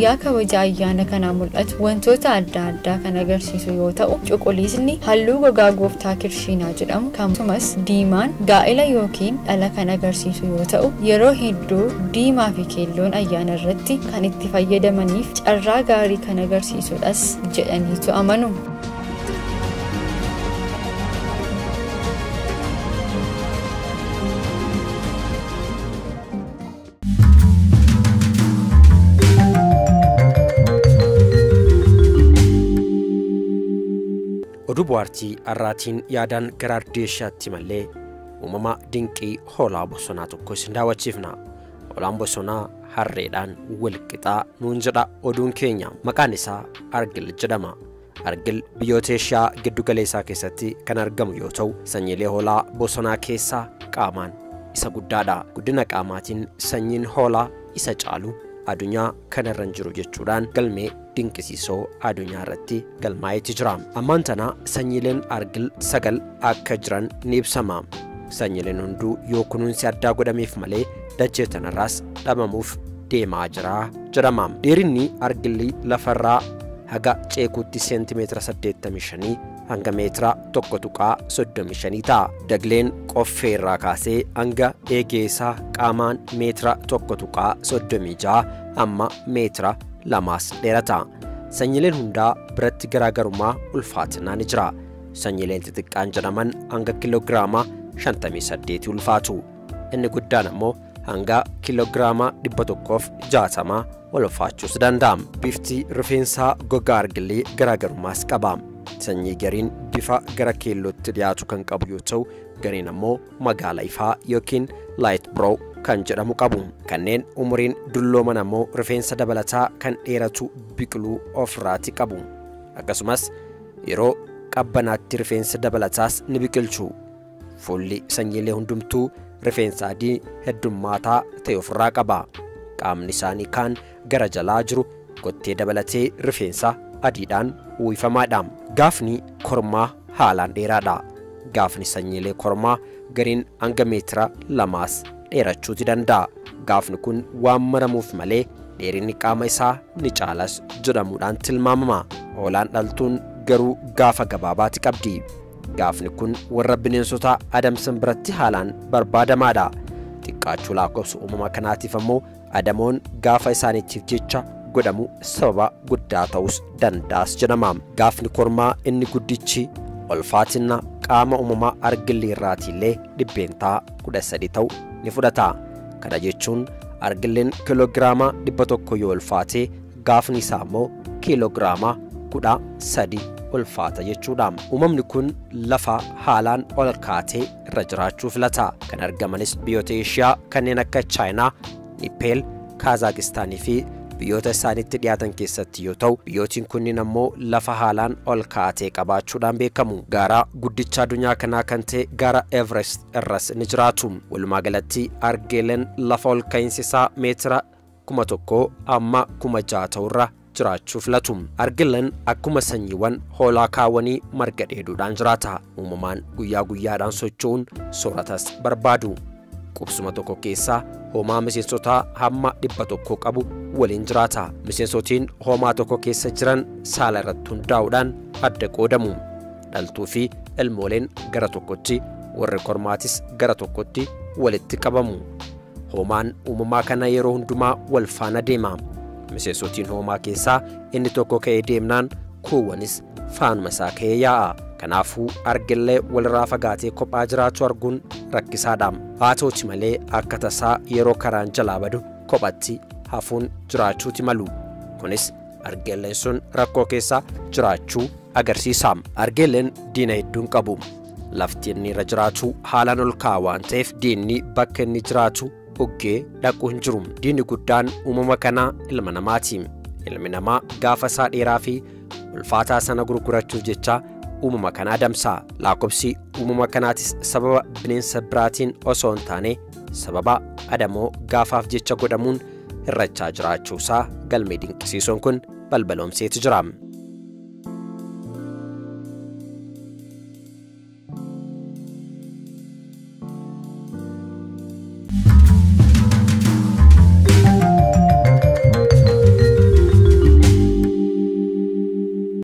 guyyaa kabaja ayyaana kanaa mul'atu wantoota adda addaa kan agarsiisu yoo ta'u cuquliisni halluu gogaa gooftaa kirshiinaa jedhamu akkasumas diimaan gaa'ela yookiin dhala kan agarsiisu yoo ta'u yeroo hedduu diimaa fi keelloon ayyaana irratti kan itti fayyadamaniif carraa gaarii kan agarsiisudhas jedhaniitu amanu. Oduu bu'aartii arraatiin yaadaan gara Ardeeshaatti malee uumama dinqii hoolaa bosonaa tokko isin daawwachiifna. Hoolaan bosonaa harreedhaan walqixaa nuun jedha oduun keenya. Maqaan isaa Argil jedhama. Argil biyyoota Eeshiyaa giddu galeessaa keessatti kan argamu yoo ta'u sanyiilee hoolaa bosonaa keessaa qaamaan isa guddaadha. Guddina qaamaatiin sanyiin hoolaa isa caalu addunyaa kanarra jiru jechuudhaan galmee dinqisiisoo addunyaa irratti galmaa'eeti jira. Ammaan tana sanyiileen Argil 9 akka jiran ni ibsama. Sanyiileen hunduu yoo kunuunsi addaa godhameef malee dachee tanarraas dhabamuuf deemaa jira jedhama. Dheerinni Argilii lafarraa haga ceekuutti seentimeetira 85 hanga meetira 1.35 ta'a. Dagleen qoffee irraa kaasee hanga eegeesaa qaamaan meetira 1.36 amma meetira 2 dheerata. Sanyiileen hundaa biratti garaagarummaa ulfaatinaa ni jira. Sanyiileen xixiqqaan jedhaman hanga kiloogiraama 58 ulfaatu. Inni guddaan ammoo hanga kiloogiraama 160 ulfaachuus danda'a. Bifti rifeensaa gogaa Argilii garaagarummaas qaba. Sanyii gariin bifa gara keellootti dhiyaatu kan qabu yoo ta'u gariin ammoo magaala ifaa yookiin light brown kan jedhamu qabu. Kanneen umuriin dullooman ammoo rifeensa dabalataa kan dheeratu biqiluu ofirraati qabu. Akkasumas yeroo qabbanaatti rifeensa dabalataas ni biqilchu. Fuulli sanyiilee hundumtuu rifeensa adii heddummaataa ta'e ofirraa qaba. Qaamni isaanii kaan gara jalaa jiru kottee dabalatee rifeensa adiidhaan uwwifamaadha. Gaafni kormaa haalaan dheeraadha. Gaafni sanyiilee kormaa gariin hanga meetira 2 dheerachuuti danda'a. Gaafni kun waan maramuuf malee dheerinni qaama isaa ni caalas jedhamuudhaan tilmaamama. Hoolaan dhaltuun garuu gaafa gabaabaati qabdi. Gaafni kun warra bineensota adamsan biratti haalaan barbaadamaadha. Xiqqaachuu lakkoofsa uumama kanaatiif ammoo adamoon gaafa isaaniitiif jecha godhamu sababa guddaa ta'us danda'as jedhama. Gaafni kormaa inni guddichi ulfaatina qaama uumamaa Argilii irraatiillee dhibbeentaa 13 ta'u ni fudhata. Kana jechuun Argiliin kiloogiraama 100 yoo ulfaate gaafni isaa ammoo kiloogiraama 13 ulfaata jechuudha. Uumamni kun lafa haalaan ol kaatee irra jiraachuu filata. Kan argamanis biyyoota Eeshiyaa kanneen akka Chaayinaa, Niipeel, Kaazaakistaan fi biyyoota isaaniitti dhiyaatan keessatti yoo ta'u biyyootiin kunniin ammoo lafa haalaan ol kaatee qabaachuudhaan beekamu. Gaara guddicha addunyaa kanaa kan ta'e gaara Everest irras ni jiraatu. Walumaa galatti Argileen lafa ol ka'iinsi isaa meetira 1000 amma 6000 ta'urra jiraachuu filatu. Argileen akkuma sanyiiwwan hoolaa kaawwanii marga dheeduudhaan jiraata. Uumamaan guyyaa guyyaadhaan socho'uun sooratas barbaadu. Qubsuma tokko keessaa hoomaa miseensotaa hamma 100 qabu waliin jiraata. Miseensotiin hoomaa tokko keessa jiran saala irratti hundaa'uudhaan adda qoodamu. Dhaltuu fi ilmooleen gara tokkotti, warri kormaatis gara tokkotti walitti qabamu. Hoomaan uumamaa kana yeroo hundumaa wal faana deema. Miseensotiin hoomaa keessaa inni tokko ka'ee deemnaan kuuwwanis faanuma isaa ka'ee yaa'a. Kanaafuu Argilee walirraa fagaatee kophaa jiraachuu arguun rakkisaadha. Haa ta'uuti malee akka tasaa yeroo karaan jalaa badu kophatti hafuun jiraachuuti malu. Kunis Argileen sun rakkoo keessa jiraachuu agarsiisa. Argileen diina hedduun qabu. Lafti inni irra jiraatu haalaan ol ka'aa waan ta'eef diinni bakka inni jiraatu buggee dhaquu hin jiru. Diinni guddaan uumama kanaa ilma namaati. Ilmi namaa gaafa isaa dheeraa fi ulfaataa sana gurgurachuuf jecha uumama kana adamsa. Lakkoofsi uumama kanaatis sababa bineensa biraatiin osoo hin taane sababa adamoo gaafaaf jecha godhamuun hirrachaa jiraachuusaa galmee dinqisiisoon kun balbaloomseetu jira.